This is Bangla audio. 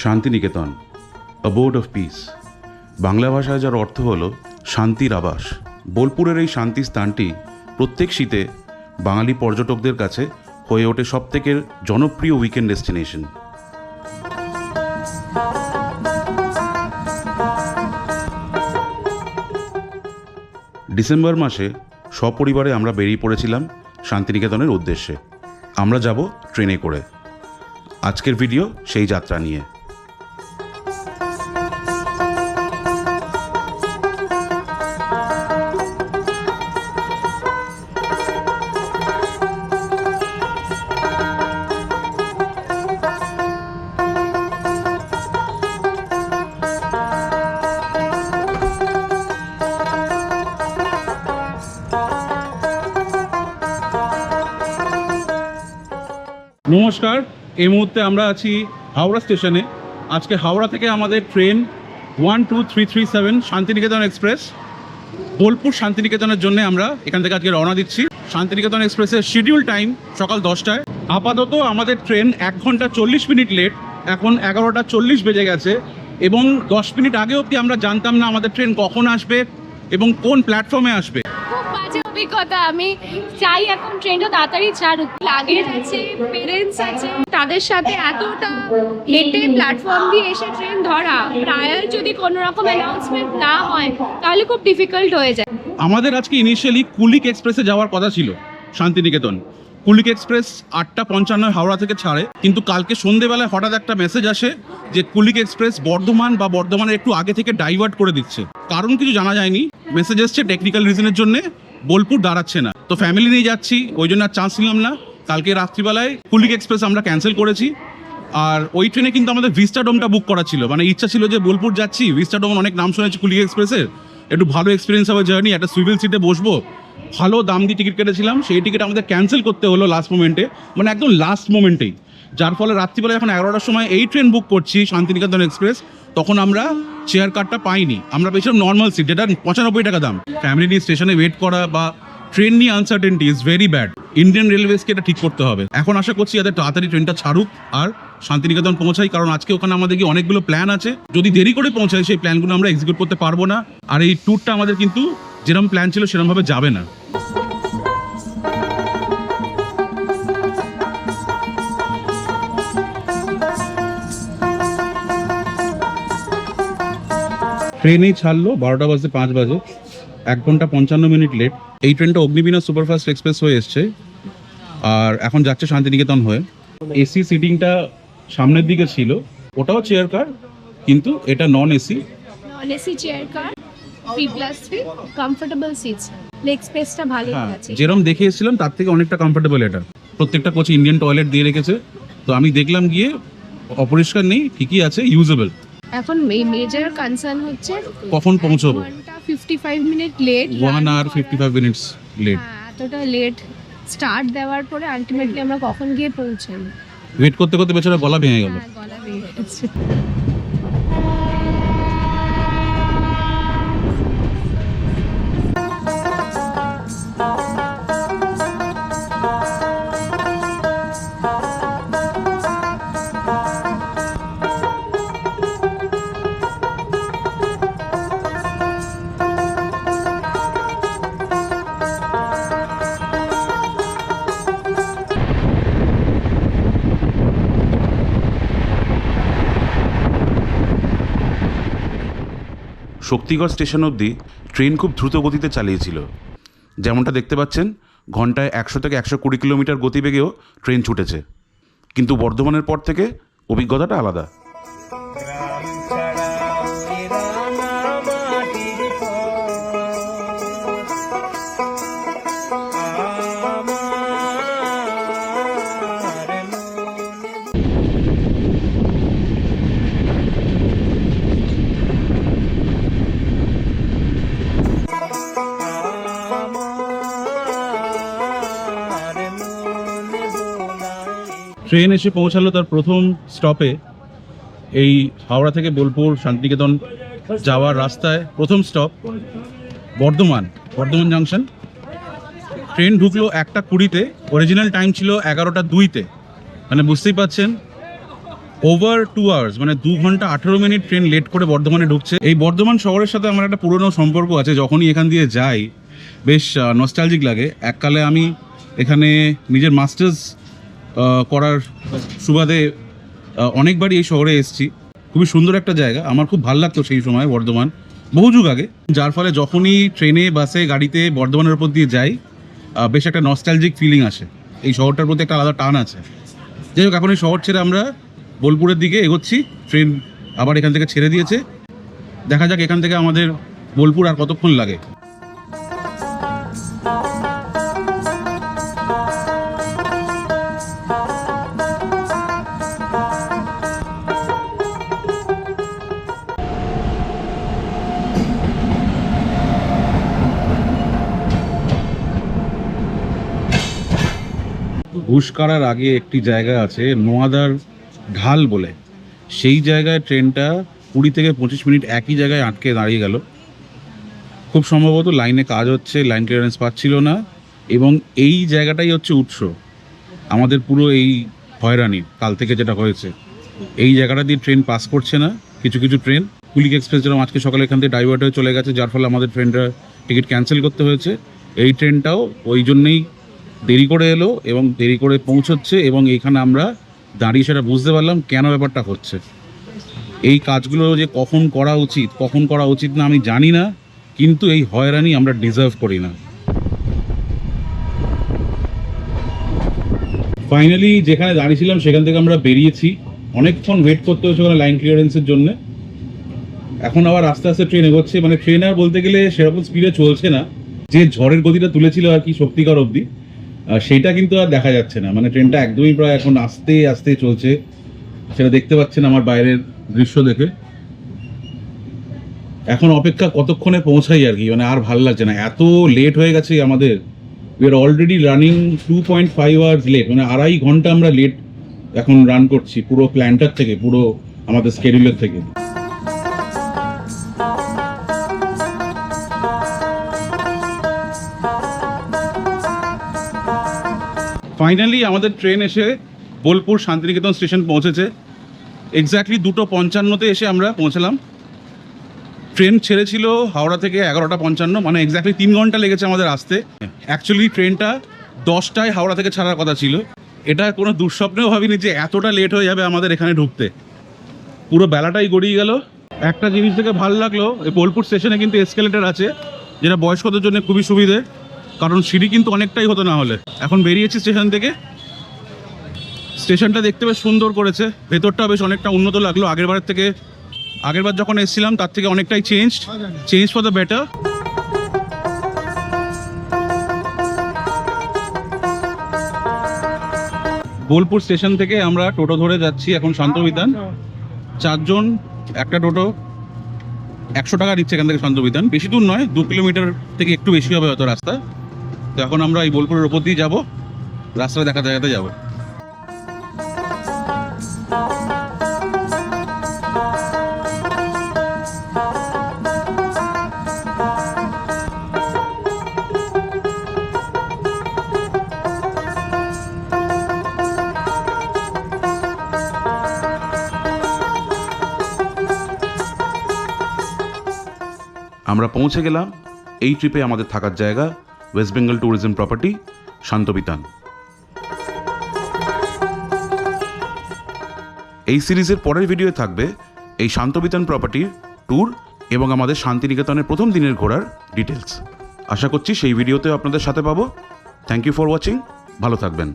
Santiniketan, abode of peace. Bangla ভাষায় যার অর্থ হলো শান্তির আবাস। বোলপুরের এই শান্তি স্থানটি প্রত্যেক শীতে বাঙালি পর্যটকদের কাছে হয়ে ওঠে সবথেকে জনপ্রিয় উইকেন্ড ডেস্টিনেশন। ডিসেম্বর মাসে সপরিবারে আমরা বেরিয়ে পড়েছিলাম শান্তিনিকেতনের উদ্দেশ্যে। আমরা যাব ট্রেনে করে। আজকের ভিডিও সেই যাত্রা নিয়ে। নমস্কার, এই মুহূর্তে আমরা আছি হাওড়া স্টেশনে। আজকে হাওড়া থেকে আমাদের ট্রেন 12337 শান্তিনিকেতন এক্সপ্রেস বোলপুর শান্তিনিকেতনের জন্য আমরা এখান থেকে আজকে রওনা দিচ্ছি। শান্তিনিকেতন এক্সপ্রেসের শিডিউল টাইম সকাল 10টায়। আপাতত আমাদের ট্রেন 1 ঘন্টা 40 মিনিট লেট। এখন 11টা 40 বেজে গেছে এবং 10 মিনিট আগে অবধি আমরা জানতাম না আমাদের ট্রেন কখন আসবে এবং কোন প্ল্যাটফর্মে আসবে। অভিজ্ঞতা, আমি চাই এখন ট্রেনটা তাড়াতাড়ি ছাড়ুক। লাগেজ আছে, পেরেন্টস আছে, তাদের সাথে এতটা হেঁটে প্ল্যাটফর্ম দিয়ে এসে ট্রেন ধরা, প্রায়ার যদি কোনো রকম অ্যানাউন্সমেন্ট না হয় তাহলে খুব ডিফিকাল্ট হয়ে যায়। আমাদের আজকে ইনিশিয়ালি কুলিক এক্সপ্রেসে যাওয়ার কথা ছিল শান্তিনিকেতন। কুলিক এক্সপ্রেস 8:55 হাওড়া থেকে ছাড়ে, কিন্তু কালকে সন্ধেবেলায় হঠাৎ একটা মেসেজ আসে যে কুলিক এক্সপ্রেস বর্ধমান বা বর্ধমানের একটু আগে থেকে ডাইভার্ট করে দিচ্ছে। কারণ কিছু জানা যায়নি। মেসেজ এসছে টেকনিক্যাল রিজনের জন্য বোলপুর দাঁড়াচ্ছে না। তো ফ্যামিলি নিয়ে যাচ্ছি, ওই জন্য আর চান্স নিলাম না। কালকে রাত্রিবেলায় কুলিক এক্সপ্রেস আমরা ক্যান্সেল করেছি। আর ওই ট্রেনে কিন্তু আমাদের ভিস্টাডোমটা বুক করা ছিল, মানে ইচ্ছা ছিল যে বোলপুর যাচ্ছি, ভিস্টাডোম অনেক নাম শুনেছি কুলিক এক্সপ্রেসের, একটু ভালো এক্সপিরিয়েন্স হবে জার্নি, একটা সুইভেল সিটে বসবো, ভালো দাম দিয়ে টিকিট কেটেছিলাম। সেই টিকিট আমাদের ক্যান্সেল করতে হলো লাস্ট মোমেন্টে, মানে একদম লাস্ট মোমেন্টেই। যার ফলে রাত্রিবেলা এখন 11টার সময় এই ট্রেন বুক করছি শান্তিনিকেতন এক্সপ্রেস, তখন আমরা চেয়ার কার্ডটা পাইনি। আমরা পেয়েছিলাম নর্মাল সিট, যেটা 95 টাকা দাম। ফ্যামিলি নিয়ে স্টেশনে ওয়েট করা বা ট্রেন নিয়ে uncertainty is very bad. Indian রেলওয়েজকে এটা ঠিক করতে হবে। এখন আশা করছি যাতে তাড়াতাড়ি ট্রেনটা ছাড়ুক আর শান্তিনিকেতন পৌঁছাই, কারণ আজকে ওখানে আমাদের কি অনেকগুলো প্ল্যান আছে। যদি দেরি করে পৌঁছাই সেই প্ল্যানগুলো আমরা এক্সিকিউট করতে পারবো না। আর এই ট্যুরটা আমাদের কিন্তু যেরকম প্ল্যান ছিল সেরকমভাবে যাবে না। ট্রেনেই ছাড়লো 12টা বাজে 5 বাজে, 1 ঘন্টা 55 মিনিট লেট। এই ট্রেনটা অগ্নিবীণা সুপারফাস্ট এক্সপ্রেস হয়ে এসছে আর এখন যাচ্ছে শান্তিনিকেতন হয়ে। এসি সিটিংটা সামনের দিকে ছিল, ওটাও চেয়ার কার, কিন্তু এটা non AC chair car, 3+3 comfortable seats, leg স্পেসটা ভালো আছে। যেরকম দেখে এসেছিলাম তার থেকে অনেকটা কমফোর্টেবল এটা। প্রত্যেকটা কোচে ইন্ডিয়ান টয়লেট দিয়ে রেখেছে, তো আমি দেখলাম গিয়ে অপরিষ্কার নেই, ঠিকই আছে, ইউজেবল। এখন মেজর কনসার্ন হচ্ছে কখন পৌঁছবো। 55 minute late, 1 hour 55 minutes late. এতটা লেট স্টার্ট দেওয়ার পরে আলটিমেটলি আমরা কখন গিয়ে পৌঁছাই। ওয়েট করতে করতে বেচারা গলা ভেঙে গেল। গলা ভেঙে গেছে। শক্তিগড় স্টেশন অবধি ট্রেন খুব দ্রুত গতিতে চালিয়েছিল। যেমনটা দেখতে পাচ্ছেন, ঘন্টায় 100 থেকে 120 কিলোমিটার গতিবেগেও ট্রেন ছুটেছে। কিন্তু বর্ধমানের পর থেকে অভিজ্ঞতাটা আলাদা। ট্রেন এসে পৌঁছালো তার প্রথম স্টপে, এই হাওড়া থেকে বোলপুর শান্তিনিকেতন যাওয়ার রাস্তায় প্রথম স্টপ বর্ধমান জাংশন। ট্রেন ঢুকলো 1:20-তে, অরিজিনাল টাইম ছিল 11:02-তে। মানে বুঝতেই পাচ্ছেন ওভার 2 আওয়ার্স, মানে 2 ঘন্টা 18 মিনিট ট্রেন লেট করে বর্ধমানে ঢুকছে। এই বর্ধমান শহরের সাথে আমার একটা পুরনো সম্পর্ক আছে, যখনই এখান দিয়ে যাই বেশ নস্টালজিক লাগে। এককালে আমি এখানে নিজের মাস্টার্স করার সুবাদে অনেকবারই এই শহরে এসেছি। খুবই সুন্দর একটা জায়গা, আমার খুব ভালো লাগতো সেই সময় বর্ধমান, বহু যুগ আগে। যার ফলে যখনই ট্রেনে বাসে গাড়িতে বর্ধমানের উপর দিয়ে যাই বেশ একটা নস্টালজিক ফিলিং আসে, এই শহরটার প্রতি একটা আলাদা টান আছে। যাই হোক, এখন এই শহর ছেড়ে আমরা বোলপুরের দিকে এগোচ্ছি। ট্রেন আবার এখান থেকে ছেড়ে দিয়েছে, দেখা যাক এখান থেকে আমাদের বোলপুর আর কতক্ষণ লাগে। ঘুষকাড়ার আগে একটি জায়গা আছে নোয়াদার ঢাল বলে, সেই জায়গায় ট্রেনটা 20 থেকে 25 মিনিট একই জায়গায় আটকে দাঁড়িয়ে গেল। খুব সম্ভবত লাইনে কাজ হচ্ছে, লাইন ক্লিয়ারেন্স পাচ্ছিল না, এবং এই জায়গাটাই হচ্ছে উৎস আমাদের পুরো এই হয়রানির। কাল থেকে যেটা হয়েছে, এই জায়গাটা দিয়ে ট্রেন পাস করছে না। কিছু কিছু ট্রেন, কুলিক এক্সপ্রেস যেরকম আজকে সকালে এখান থেকে ডাইভার্ট হয়ে চলে গেছে, যার ফলে আমাদের ট্রেনটা টিকিট ক্যান্সেল করতে হয়েছে। এই ট্রেনটাও ওই জন্যেই দেরি করে এলো এবং দেরি করে পৌঁছচ্ছে, এবং এইখানে আমরা দাঁড়িয়ে সেটা বুঝতে পারলাম কেন ব্যাপারটা হচ্ছে। এই কাজগুলো যে কখন করা উচিত না আমি জানি না, কিন্তু এই হয়রানি আমরা ডিজার্ভ করি না। ফাইনালি যেখানে দাঁড়িয়েছিলাম সেখান থেকে আমরা বেরিয়েছি। অনেকক্ষণ ওয়েট করতে হয়েছে ওখানে লাইন ক্লিয়ারেন্সের জন্য। এখন আবার আস্তে আস্তে ট্রেন এগোচ্ছে, মানে ট্রেন আর বলতে গেলে সেরকম স্পিডে চলছে না। যে ঝড়ের গতিটা তুলেছিল আর কি শক্তিগড় অবধি, সেটা কিন্তু আর দেখা যাচ্ছে না। মানে ট্রেনটা একদমই প্রায় এখন আস্তে আস্তে চলছে, সেটা দেখতে পাচ্ছেন আমার বাইরের দৃশ্য দেখে। এখন অপেক্ষা কতক্ষণে পৌঁছাই আর কি, মানে আর ভালো লাগছে না, এত লেট হয়ে গেছে আমাদের। We are already running 2.5 hours late, মানে 2.5 ঘন্টা আমরা লেট এখন রান করছি পুরো প্ল্যানটার থেকে, পুরো আমাদের স্কেডিউলের থেকে। ফাইনালি আমাদের ট্রেন এসে বোলপুর শান্তিনিকেতন স্টেশন পৌঁছেছে। এক্স্যাক্টলি 2:55-তে এসে আমরা পৌঁছলাম। ট্রেন ছেড়েছিল হাওড়া থেকে 11:55, মানে এক্স্যাক্টলি 3 ঘন্টা লেগেছে আমাদের আসতে। অ্যাকচুয়ালি ট্রেনটা 10টায় হাওড়া থেকে ছাড়ার কথা ছিল। এটা কোনো দুঃস্বপ্নেও ভাবিনি যে এতটা লেট হয়ে যাবে আমাদের এখানে ঢুকতে। পুরো বেলাটাই গড়িয়ে গেল। একটা জিনিস থেকে ভালো লাগলো, এই বোলপুর স্টেশনে কিন্তু এসকেলেটর আছে, যেটা বয়স্কদের জন্য খুবই সুবিধে, কারণ সিঁড়ি কিন্তু অনেকটাই হতো না হলে। এখন বেরিয়েছি স্টেশন থেকে। স্টেশনটা দেখতে বেশ সুন্দর করেছে, ভেতরটা বেশ অনেকটা উন্নত লাগলো আগেরবার যখন এসেছিলাম তার থেকে অনেকটাই change for the better. Bolpur station থেকে আমরা টোটো ধরে যাচ্ছি এখন শান্তবিতান। 4 জন, একটা টোটো, 100 টাকা নিচ্ছে এখান থেকে শান্তবিতান। বেশি দূর নয়, 2 কিলোমিটার থেকে একটু বেশি হবে হয়তো রাস্তা। তো এখন আমরা এই বোলপুরের ওপর দিয়ে যাবো, রাস্তাটা দেখাতে যাবো। আমরা পৌঁছে গেলাম এই ট্রিপে আমাদের থাকার জায়গা, ওয়েস্ট বেঙ্গল ট্যুরিজম প্রপার্টি শান্তবিতান। এই সিরিজের পরের ভিডিওয়ে থাকবে এই শান্তবিতান প্রপার্টির ট্যুর এবং আমাদের শান্তিনিকেতনের প্রথম দিনের ঘোরার ডিটেলস। আশা করছি সেই ভিডিওতেও আপনাদের সাথে পাবো। থ্যাংক ইউ ফর ওয়াচিং, ভালো থাকবেন।